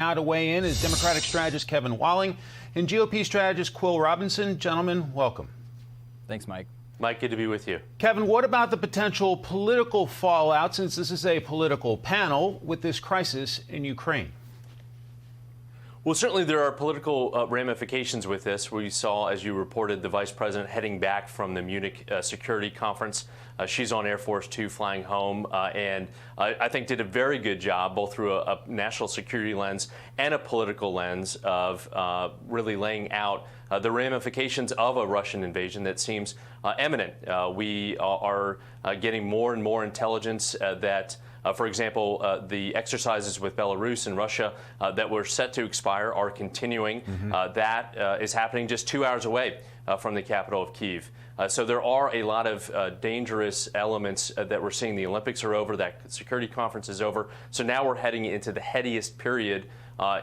Now to weigh in is Democratic strategist Kevin Walling and GOP strategist Quill Robinson. Gentlemen, welcome. Thanks, Mike. Mike, good to be with you. Kevin, what about the potential political fallout, since this is a political panel, with this crisis in Ukraine? Well, certainly there are political ramifications with this. We saw, as you reported, the vice president heading back from the Munich security conference. She's on Air Force Two flying home, and I think did a very good job, both through a national security lens and a political lens, of really laying out the ramifications of a Russian invasion that seems imminent. We are getting more and more intelligence that for example, the exercises with Belarus and Russia that were set to expire are continuing. That is happening just 2 hours away from the capital of Kyiv. So there are a lot of dangerous elements that we're seeing. The Olympics are over, that security conference is over. So now we're heading into the headiest period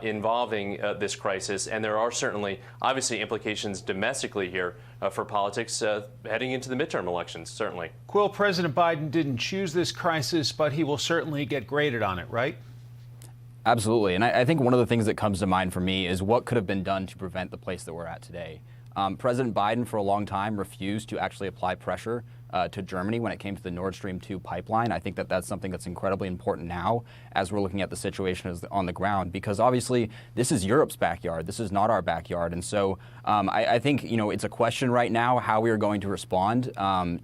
involving this crisis, and there are certainly, obviously, implications domestically here for politics heading into the midterm elections, certainly. Quill, President Biden didn't choose this crisis, but he will certainly get graded on it, right? Absolutely, and I think one of the things that comes to mind for me is what could have been done to prevent the place that we're at today. President Biden, for a long time, refused to actually apply pressure to Germany when it came to the Nord Stream 2 pipeline. I think that that's something that's incredibly important now as we're looking at the situation on the ground, because obviously this is Europe's backyard. This is not our backyard. And so I think, you know, it's a question right now how we are going to respond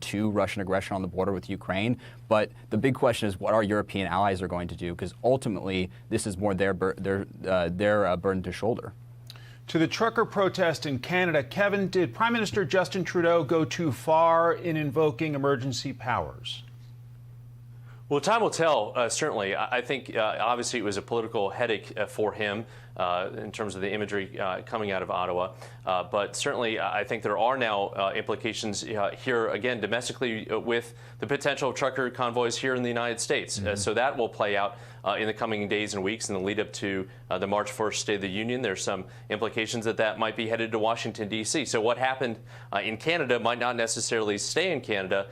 to Russian aggression on the border with Ukraine. But the big question is what our European allies are going to do, because ultimately this is more their burden to shoulder. To the trucker protest in Canada, Kevin, did Prime Minister Justin Trudeau go too far in invoking emergency powers? Well, time will tell, certainly. I think, obviously, it was a political headache for him in terms of the imagery coming out of Ottawa. But certainly, I think there are now implications here, again, domestically, with the potential trucker convoys here in the United States. So that will play out in the coming days and weeks in the lead up to the March 1st State of the Union. There's some implications that might be headed to Washington, D.C. So what happened in Canada might not necessarily stay in Canada.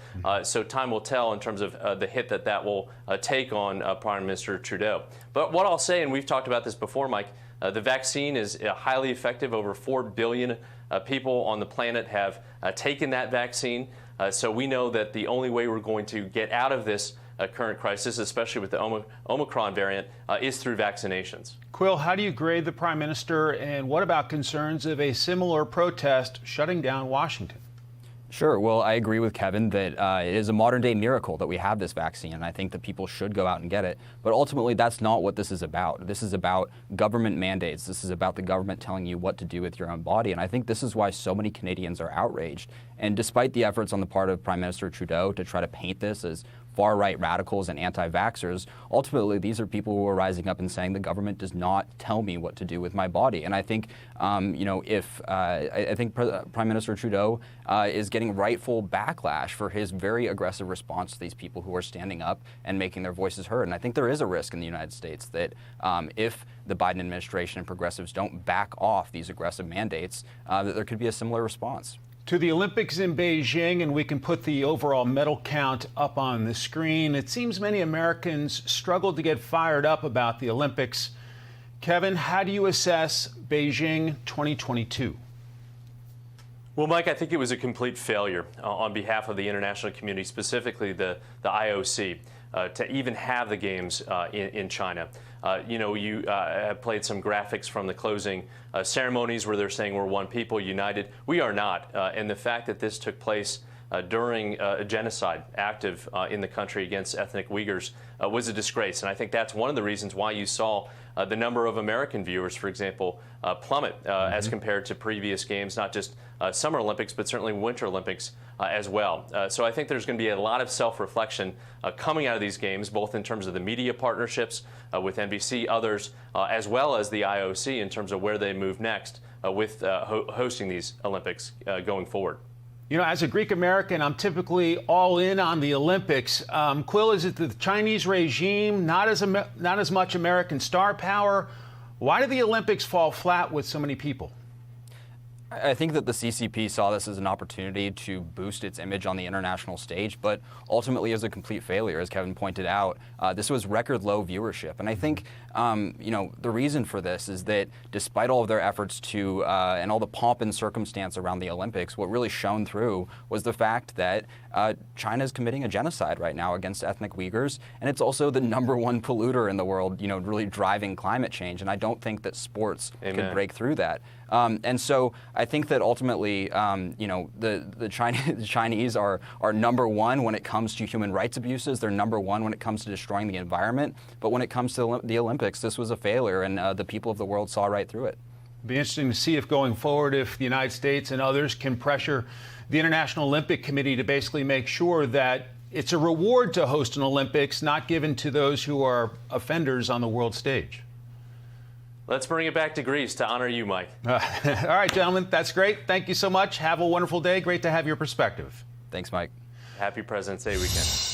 So time will tell in terms of the hit that will take on Prime Minister Trudeau. But what I'll say, and we've talked about this before, Mike, the vaccine is highly effective. Over 4 billion people on the planet have taken that vaccine. So we know that the only way we're going to get out of this current crisis, especially with the Omicron variant, is through vaccinations. Quill, how do you grade the Prime Minister, and what about concerns of a similar protest shutting down Washington? Sure. Well, I agree with Kevin that it is a modern-day miracle that we have this vaccine, and I think that people should go out and get it. But ultimately, that's not what this is about. This is about government mandates. This is about the government telling you what to do with your own body. And I think this is why so many Canadians are outraged. And despite the efforts on the part of Prime Minister Trudeau to try to paint this as far-right radicals and anti-vaxxers, ultimately these are people who are rising up and saying the government does not tell me what to do with my body. And I think, I think Prime Minister Trudeau is getting rightful backlash for his very aggressive response to these people who are standing up and making their voices heard. And I think there is a risk in the United States that if the Biden administration and progressives don't back off these aggressive mandates, that there could be a similar response. To the Olympics in Beijing, and we can put the overall medal count up on the screen. It seems many Americans struggled to get fired up about the Olympics. Kevin, how do you assess Beijing 2022? Well, Mike, I think it was a complete failure on behalf of the international community, specifically the IOC, to even have the games in China. You have played some graphics from the closing ceremonies where they're saying we're one people, united. We are not. And the fact that this took place during a genocide active in the country against ethnic Uyghurs was a disgrace. And I think that's one of the reasons why you saw the number of American viewers, for example, plummet as compared to previous games, not just Summer Olympics, but certainly Winter Olympics as well. So I think there's going to be a lot of self-reflection coming out of these games, both in terms of the media partnerships with NBC, others, as well as the IOC in terms of where they move next with hosting these Olympics going forward. You know, as a Greek American, I'm typically all in on the Olympics. Quill, is it the Chinese regime, not as much American star power? Why did the Olympics fall flat with so many people? I think that the CCP saw this as an opportunity to boost its image on the international stage, but ultimately as a complete failure, as Kevin pointed out. This was record low viewership. And I think, the reason for this is that despite all of their efforts to, and all the pomp and circumstance around the Olympics, what really shone through was the fact that China is committing a genocide right now against ethnic Uyghurs, and it's also the #1 polluter in the world, really driving climate change. And I don't think that sports could break through that. And so I think that ultimately, the Chinese are #1 when it comes to human rights abuses. They're #1 when it comes to destroying the environment. But when it comes to the Olympics, this was a failure, and the people of the world saw right through it. It'll be interesting to see if going forward, if the United States and others can pressure the International Olympic Committee to basically make sure that it's a reward to host an Olympics, not given to those who are offenders on the world stage. Let's bring it back to Greece to honor you, Mike. All right, gentlemen, that's great. Thank you so much. Have a wonderful day. Great to have your perspective. Thanks, Mike. Happy President's Day weekend.